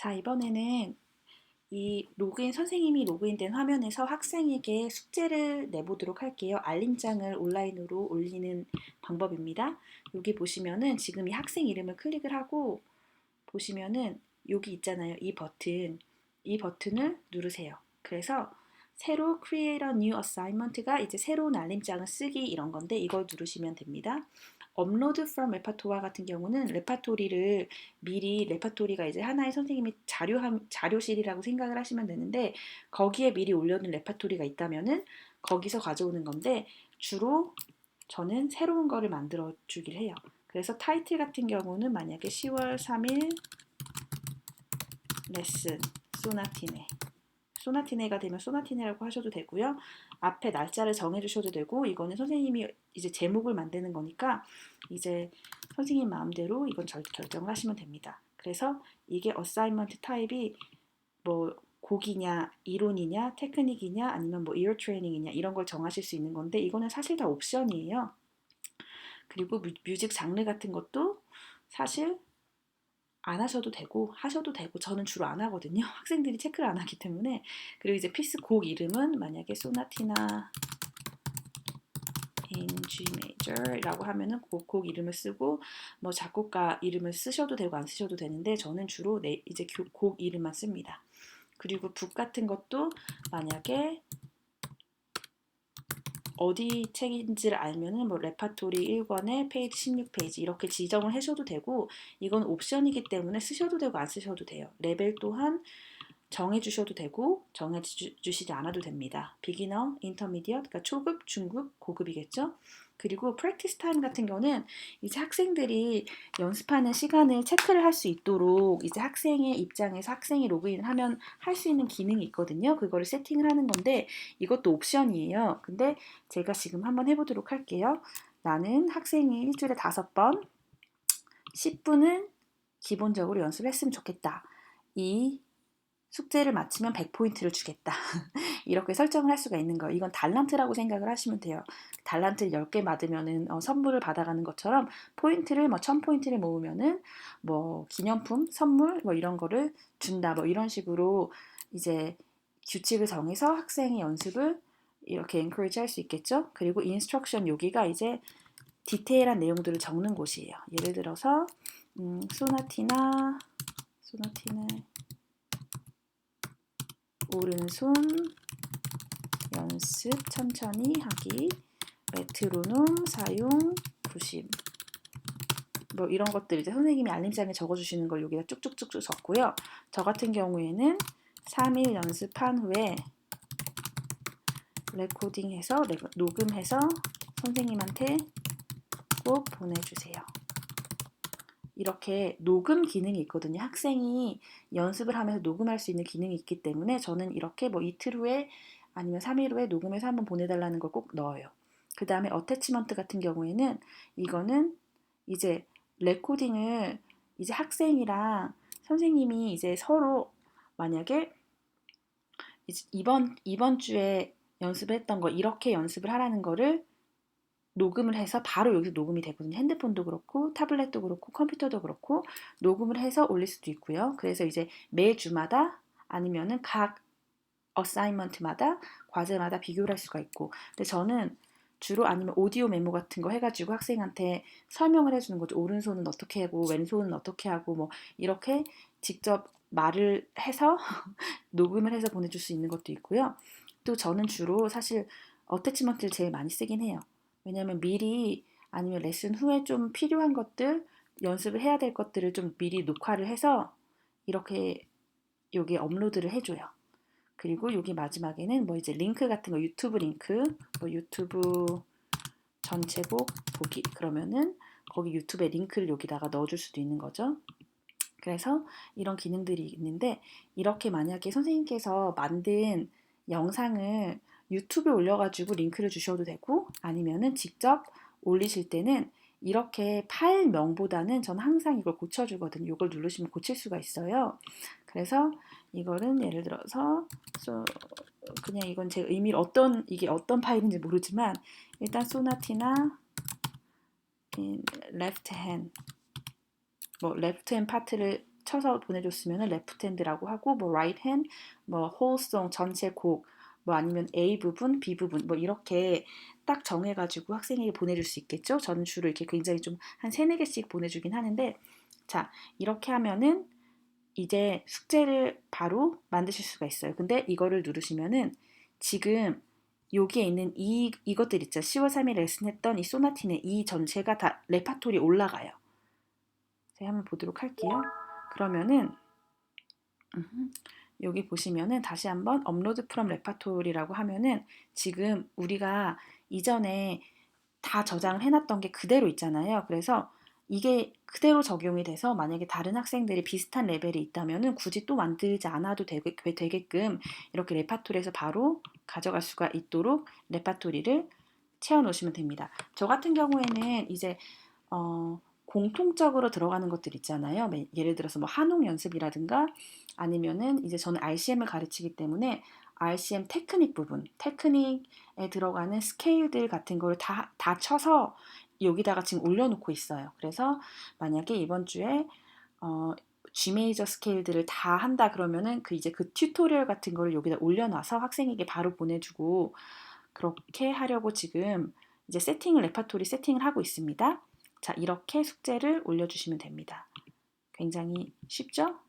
자, 이번에는 이 선생님이 로그인된 화면에서 학생에게 숙제를 내보도록 할게요. 알림장을 온라인으로 올리는 방법입니다. 여기 보시면은 지금 이 학생 이름을 클릭을 하고 보시면은 여기 있잖아요. 이 버튼을 누르세요. 그래서 새로 create a new assignment가 이제 새로운 알림장을 쓰기 이런 건데 이걸 누르시면 됩니다. 업로드 from 레파토리 같은 경우는 레파토리를 미리 레파토리가 이제 하나의 선생님이 자료실이라고 생각을 하시면 되는데 거기에 미리 올려둔 레파토리가 있다면은 거기서 가져오는 건데 주로 저는 새로운 거를 만들어 주길 해요. 그래서 타이틀 같은 경우는 만약에 10월 3일 레슨 소나티네가 되면 소나티네라고 하셔도 되고요. 앞에 날짜를 정해주셔도 되고 이거는 선생님이 이제 제목을 만드는 거니까 이제 선생님 마음대로 이건 결정을 하시면 됩니다. 그래서 이게 어사이먼트 타입이 뭐 곡이냐, 이론이냐, 테크닉이냐, 아니면 뭐 이어 트레이닝이냐 이런 걸 정하실 수 있는 건데 이거는 사실 다 옵션이에요. 그리고 뮤직 장르 같은 것도 사실 안 하셔도 되고 하셔도 되고 저는 주로 안 하거든요. 학생들이 체크를 안 하기 때문에. 그리고 이제 피스 곡 이름은 만약에 소나티나 in G major이라고 하면은 곡 이름을 쓰고 뭐 작곡가 이름을 쓰셔도 되고 안 쓰셔도 되는데 저는 주로 이제 곡 이름만 씁니다. 그리고 북 같은 것도 만약에 어디 책인지를 알면은 뭐 레파토리 1권에 페이지 16페이지 이렇게 지정을 하셔도 되고 이건 옵션이기 때문에 쓰셔도 되고 안 쓰셔도 돼요. 레벨 또한 정해주셔도 되고 정해주시지 않아도 됩니다. 비기너, 인터미디엇, 그러니까 초급, 중급, 고급이겠죠. 그리고 프랙티스 타임 같은 경우는 이제 학생들이 연습하는 시간을 체크를 할 수 있도록 이제 학생의 입장에서 학생이 로그인을 하면 할 수 있는 기능이 있거든요. 그거를 세팅을 하는 건데 이것도 옵션이에요. 근데 제가 지금 한번 해보도록 할게요. 나는 학생이 일주일에 5번 10분은 기본적으로 연습했으면 좋겠다. 이 숙제를 마치면 100포인트를 주겠다. 이렇게 설정을 할 수가 있는 거예요. 이건 달란트라고 생각을 하시면 돼요. 달란트를 10개 받으면은 선물을 받아가는 것처럼 포인트를 뭐 1000포인트를 모으면은 뭐 기념품, 선물 뭐 이런 거를 준다. 뭐 이런 식으로 이제 규칙을 정해서 학생의 연습을 이렇게 encourage 할 수 있겠죠. 그리고 인스트럭션 여기가 이제 디테일한 내용들을 적는 곳이에요. 예를 들어서 소나티네 오른손 연습 천천히 하기 메트로놈 사용 90 뭐 이런 것들 이제 선생님이 알림장에 적어주시는 걸 여기다 쭉쭉쭉쭉 적고요. 저 같은 경우에는 3일 연습한 후에 레코딩해서 녹음해서 선생님한테 꼭 보내주세요. 이렇게 녹음 기능이 있거든요. 학생이 연습을 하면서 녹음할 수 있는 기능이 있기 때문에 저는 이렇게 뭐 이틀 후에 아니면 3일 후에 녹음해서 한번 보내달라는 걸 꼭 넣어요. 그 다음에 어태치먼트 같은 경우에는 이거는 이제 레코딩을 이제 학생이랑 선생님이 이제 서로 만약에 이번 주에 연습했던 거 이렇게 연습을 하라는 거를 녹음을 해서 바로 여기서 녹음이 되거든요. 핸드폰도 그렇고 타블렛도 그렇고 컴퓨터도 그렇고 녹음을 해서 올릴 수도 있고요. 그래서 이제 매주마다 아니면은 각 어사이먼트마다 과제마다 비교를 할 수가 있고 근데 저는 주로 아니면 오디오 메모 같은 거 해가지고 학생한테 설명을 해주는 거죠. 오른손은 어떻게 하고 왼손은 어떻게 하고 뭐 이렇게 직접 말을 해서 녹음을 해서 보내줄 수 있는 것도 있고요. 또 저는 주로 사실 어태치먼트를 제일 많이 쓰긴 해요. 왜냐면 미리 아니면 레슨 후에 좀 필요한 것들 연습을 해야 될 것들을 좀 미리 녹화를 해서 이렇게 여기에 업로드를 해줘요. 그리고 여기 마지막에는 뭐 이제 링크 같은 거 유튜브 링크 뭐 유튜브 전체곡 보기 그러면은 거기 유튜브에 링크를 여기다가 넣어줄 수도 있는 거죠. 그래서 이런 기능들이 있는데 이렇게 만약에 선생님께서 만든 영상을 유튜브에 올려가지고 링크를 주셔도 되고 아니면은 직접 올리실 때는 이렇게 파일명보다는 저는 항상 이걸 고쳐주거든요. 이걸 누르시면 고칠 수가 있어요. 그래서 이거는 예를 들어서 그냥 이건 제 의미를 이게 어떤 파일인지 모르지만 일단 소나티나 in left hand 뭐 레프트 핸 파트를 쳐서 보내줬으면 left hand라고 하고 뭐 right hand, 뭐 whole song 전체 곡, 뭐 아니면 A 부분, B 부분 뭐 이렇게 딱 정해가지고 학생에게 보내줄 수 있겠죠. 저는 주로 이렇게 굉장히 좀 한 3-4개씩 보내주긴 하는데 자 이렇게 하면은 이제 숙제를 바로 만드실 수가 있어요. 근데 이거를 누르시면은 지금 여기에 있는 이것들 있죠. 10월 3일 레슨했던 이 소나티네 이 전체가 다 레파토리 올라가요. 제가 한번 보도록 할게요. 그러면은 여기 보시면은 다시 한번 업로드 프롬 레파토리라고 하면은 지금 우리가 이전에 다 저장을 해놨던 게 그대로 있잖아요. 그래서 이게 그대로 적용이 돼서 만약에 다른 학생들이 비슷한 레벨이 있다면은 굳이 또 만들지 않아도 되게끔 이렇게 레파토리에서 바로 가져갈 수가 있도록 레파토리를 채워 놓으시면 됩니다. 저 같은 경우에는 이제 공통적으로 들어가는 것들 있잖아요. 예를 들어서 뭐 한옥 연습이라든가 아니면은 이제 저는 RCM을 가르치기 때문에 RCM 테크닉 부분, 테크닉에 들어가는 스케일들 같은 걸 다 쳐서 여기다가 지금 올려놓고 있어요. 그래서 만약에 이번 주에 G 메이저 스케일들을 다 한다 그러면은 이제 그 튜토리얼 같은 거를 여기다 올려놔서 학생에게 바로 보내주고 그렇게 하려고 지금 이제 레파토리 세팅을 하고 있습니다. 자, 이렇게 숙제를 올려주시면 됩니다. 굉장히 쉽죠?